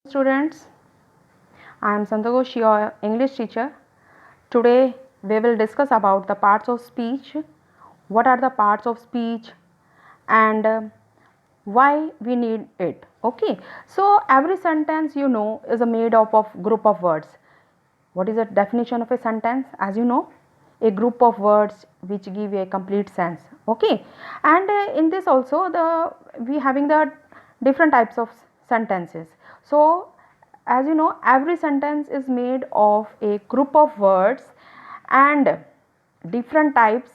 Students, I am Santosh, your English teacher. Today we will discuss about the parts of speech, what are the parts of speech and why we need it. Okay, so every sentence is made up of group of words. What is the definition of a sentence? As you know, a group of words which give a complete sense. Okay, and in this also we having the different types of sentences. So as you know, every sentence is made of a group of words and different types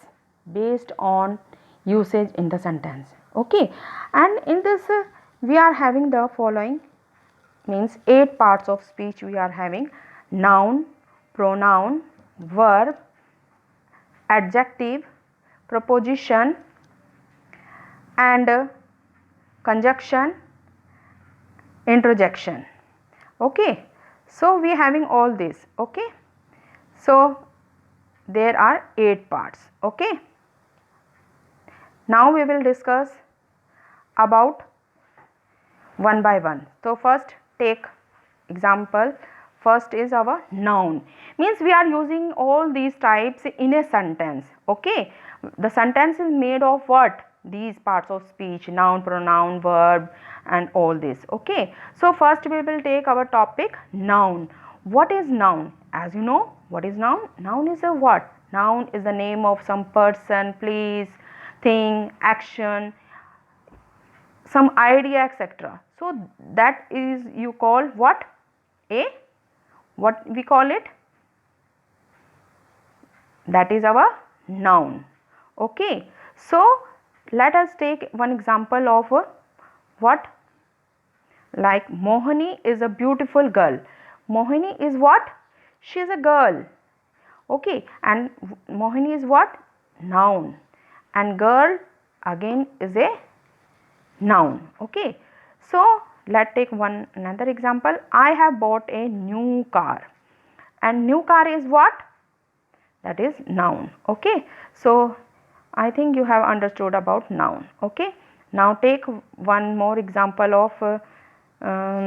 based on usage in the sentence. Okay, and in this we are having the following, means 8 parts of speech we are having: noun, pronoun, verb, adjective, preposition and conjunction, interjection. Okay, so we having all this. Okay, so there are 8 parts. Okay, now we will discuss about one by one. So first take example. First is our noun, means we are using all these types in a sentence. Okay, the sentence is made of what? These parts of speech: noun, pronoun, verb and all this. Okay, so first we will take our topic noun. What is noun? As you know, what is noun? Noun is a what? Noun is the name of some person, place, thing, action, some idea, etc. So that is you call what? What we call it? That is our noun. Okay, so let us take one example of what? Like Mohini is a beautiful girl. Mohini is what? She is a girl. Okay, and Mohini is what? Noun. And girl again is a noun. Okay, so let's take one another example. I have bought a new car. And new car is what? That is noun. Okay, so I think you have understood about noun. Okay, now take one more example of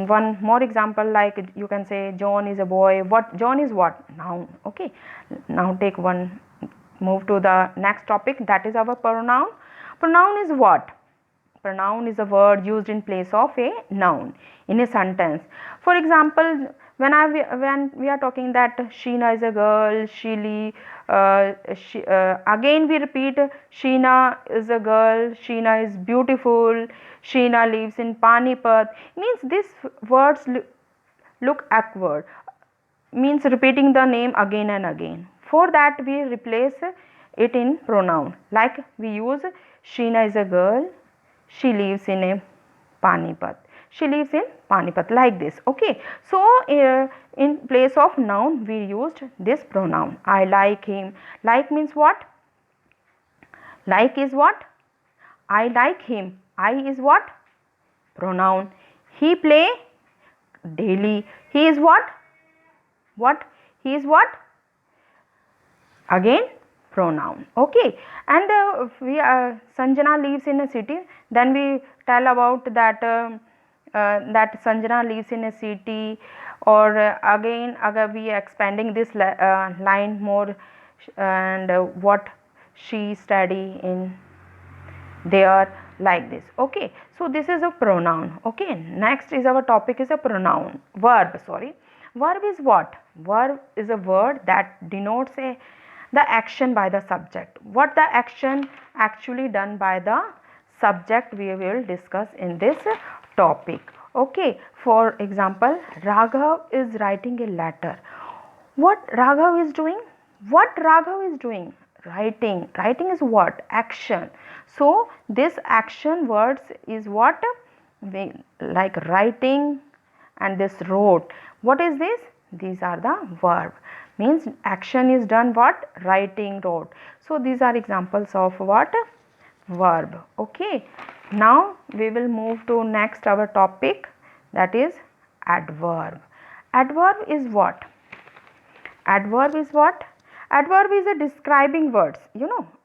one more example, like you can say John is a boy. What? John is what? Noun. Okay, now take one, move to the next topic, that is our pronoun. Pronoun is what? Pronoun is a word used in place of a noun in a sentence. For example, when we are talking that Sheena is a girl, again we repeat, Sheena is a girl, Sheena is beautiful, Sheena lives in Panipat. Means these words look awkward, means repeating the name again and again. For that we replace it in pronoun, like we use Sheena is a girl, she lives in a Panipat, she lives in Panipat, like this. Okay, so in place of noun we used this pronoun. I like him. Like means what? Like is what? I like him. I is what? Pronoun. He play daily. He is what? What? He is what? Again pronoun. Okay, and we Sanjana lives in a city. Then we tell about that that Sanjana lives in a city, or again we are expanding this line more, and what she study in there, like this. Okay, so this is a pronoun. Okay, next is our topic is a pronoun. Verb, sorry. Verb is what? Verb is a word that denotes the action by the subject. What the action actually done by the subject we will discuss in this topic. Okay, for example, Raghav is writing a letter. What Raghav is doing? What Raghav is doing? Writing. Writing is what? Action. So this action words is what? Like writing and this wrote. What is this? These are the verb. Means action is done what? Writing, wrote. So these are examples of what? Verb. Okay. Now we will move to next our topic, that is adverb. Adverb is what? Adverb is what? Adverb is a describing words.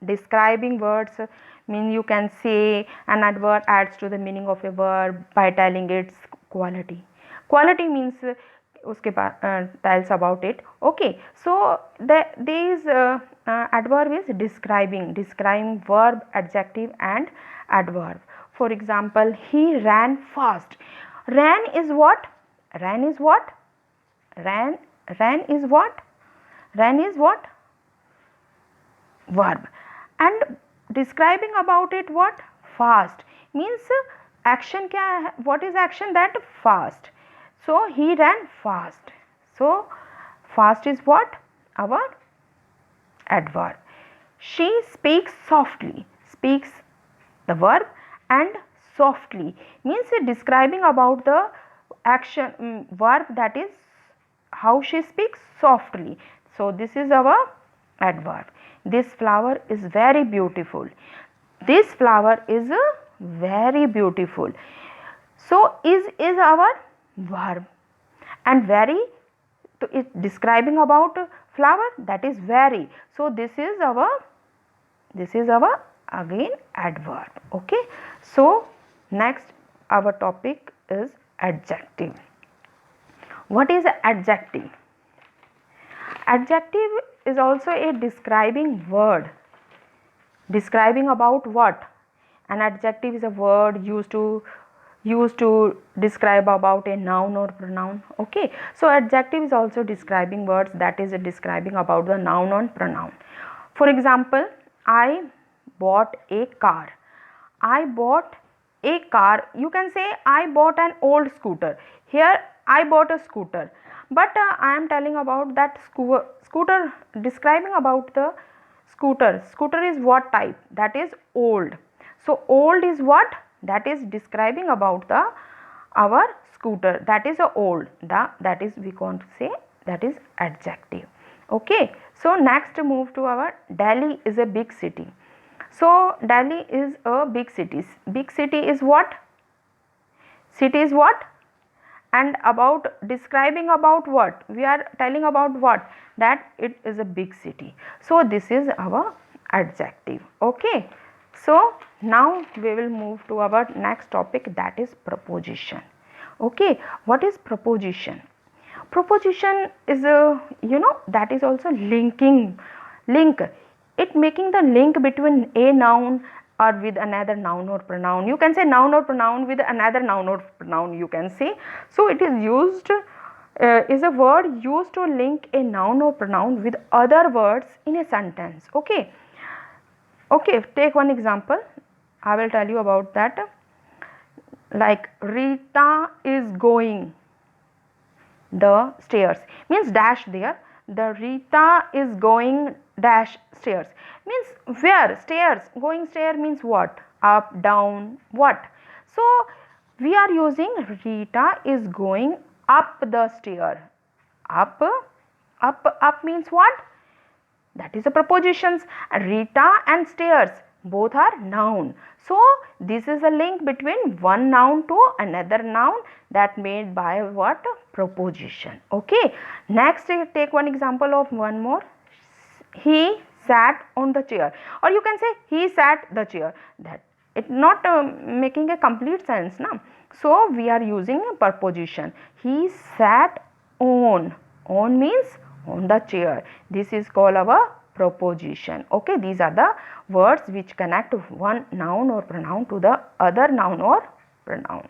Describing words mean you can say an adverb adds to the meaning of a verb by telling its quality, quality means उसके बाद tells about it. Okay, so these adverb is describing verb, adjective and adverb. For example, he ran fast. Ran is what? Ran is what? Ran is what? Ran is what? Verb. And describing about it what? Fast means action क्या है? What is action? That fast. So he ran fast. So fast is what? Our adverb. She speaks softly. Speaks the verb, and softly means describing about the action verb, that is how she speaks softly. So this is our adverb. This flower is very beautiful. This flower is very beautiful. So is our verb, and very to it describing about flower, that is very. So this is our again adverb. Okay, so next our topic is adjective. What is adjective? Adjective is also a describing word. Describing about what? An adjective is a word used to describe about a noun or pronoun. Okay, so adjective is also describing words, that is describing about the noun or pronoun. For example, I bought a car. I bought a car. You can say I bought an old scooter. Here I bought a scooter, but I am telling about that scooter, describing about the scooter. Scooter is what type? That is old. So old is what? That is describing about the our scooter, that is a old. That is we want to say, that is adjective. Okay, so next move to our Delhi is a big city. So Delhi is a big city. Big city is what? City is what? And about describing about what? We are telling about what? That it is a big city. So this is our adjective. Okay, so now we will move to our next topic, that is preposition. Okay, what is preposition? Preposition is a that is also link. It making the link between a noun or with another noun or pronoun. You can say noun or pronoun with another noun or pronoun, you can say. So it is used is a word used to link a noun or pronoun with other words in a sentence. Okay, take one example. I will tell you about that. Like Rita is going the stairs means dash there. The Rita is going dash stairs means where? Stairs. Going stair means what? Up, down, what? So we are using Rita is going up the stair. Up means what? That is a prepositions. Rita and stairs both are noun. So this is a link between one noun to another noun, that made by what? Preposition. Okay, next take one example of one more. He sat on the chair, or you can say he sat the chair. That it not making a complete sense now. So we are using a preposition. He sat on means on the chair. This is called our preposition. Okay, these are the words which connect one noun or pronoun to the other noun or pronoun.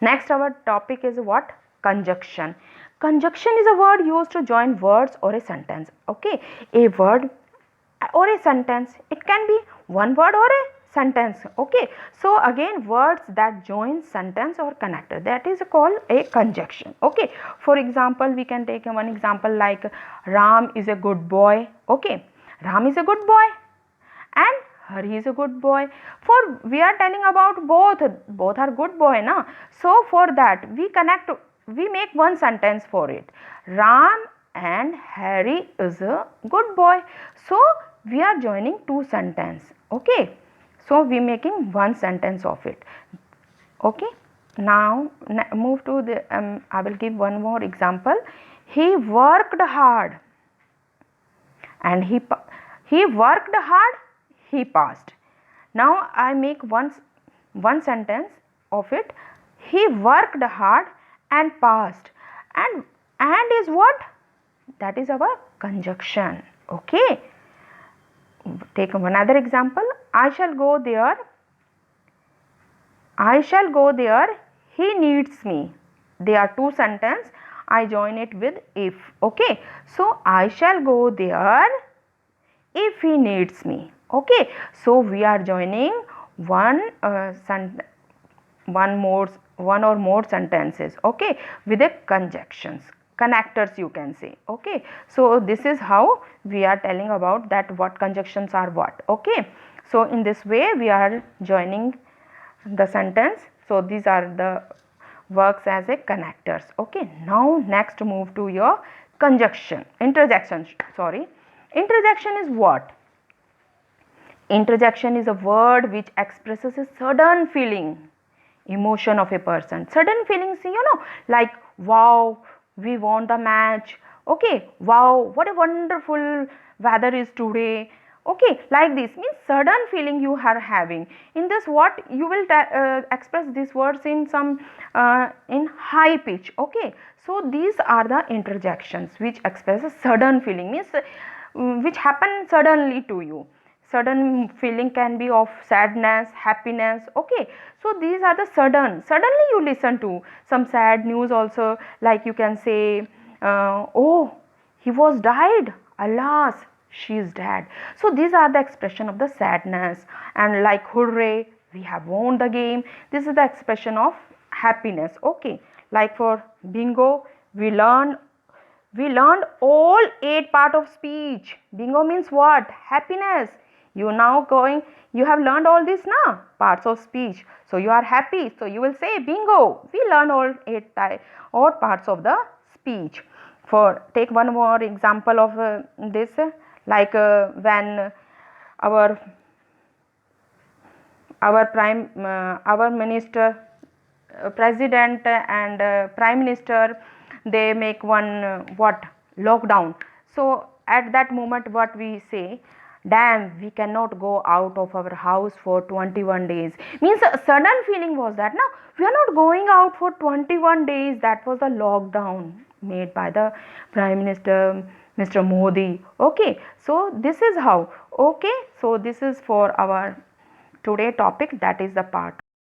Next our topic is what? Conjunction. Conjunction is a word used to join words or a sentence. Okay, a word or a sentence, it can be one word or a sentence. Okay, so again words that join sentence or connector, that is called a conjunction. Okay, for example we can take one example like Ram is a good boy. Okay, Ram is a good boy and Hari is a good boy. For we are telling about both are good boy na. So for that we make one sentence for it. Ram and Harry is a good boy. So we are joining two sentences. Okay, so we making one sentence of it. Okay, now move to the I will give one more example. He worked hard and he worked hard, he passed. Now I make one sentence of it. He worked hard and passed. And is what? That is our conjunction. Okay. Take another example. I shall go there. I shall go there. He needs me. There are two sentences. I join it with if. Okay. So I shall go there if he needs me. Okay. So we are joining one or more sentences. Okay, with a conjunctions, connectors you can say. Okay, so this is how we are telling about that what conjunctions are what. Okay, so in this way we are joining the sentence. So these are the works as a connectors. Okay, now next move to your conjunction, interjection. Sorry, interjection is what? Interjection is a word which expresses a sudden feeling, emotion of a person. Sudden feelings, like wow, we won the match. Okay, wow, what a wonderful weather is today. Okay, like this means sudden feeling you are having. In this, what you will express these words in some in high pitch. Okay, so these are the interjections which express a sudden feeling, means which happen suddenly to you. Sudden feeling can be of sadness, happiness. Okay, so these are the suddenly you listen to some sad news also, like you can say oh, he was died, alas, she is dead. So these are the expression of the sadness. And like hooray, we have won the game, this is the expression of happiness. Okay, like for bingo, we learned all 8 part of speech. Bingo means what? Happiness. You now going, you have learned all these now parts of speech. So you are happy. So you will say bingo. We learned all 8 parts of the speech. For take one more example of this, like when our our minister, president and prime minister, they make one what, lockdown. So at that moment what we say, damn, we cannot go out of our house for 21 days. Means a sudden feeling was that now we are not going out for 21 days. That was the lockdown made by the prime minister, Mr. Modi. Okay, so this is how. Okay, so this is for our today topic, that is the part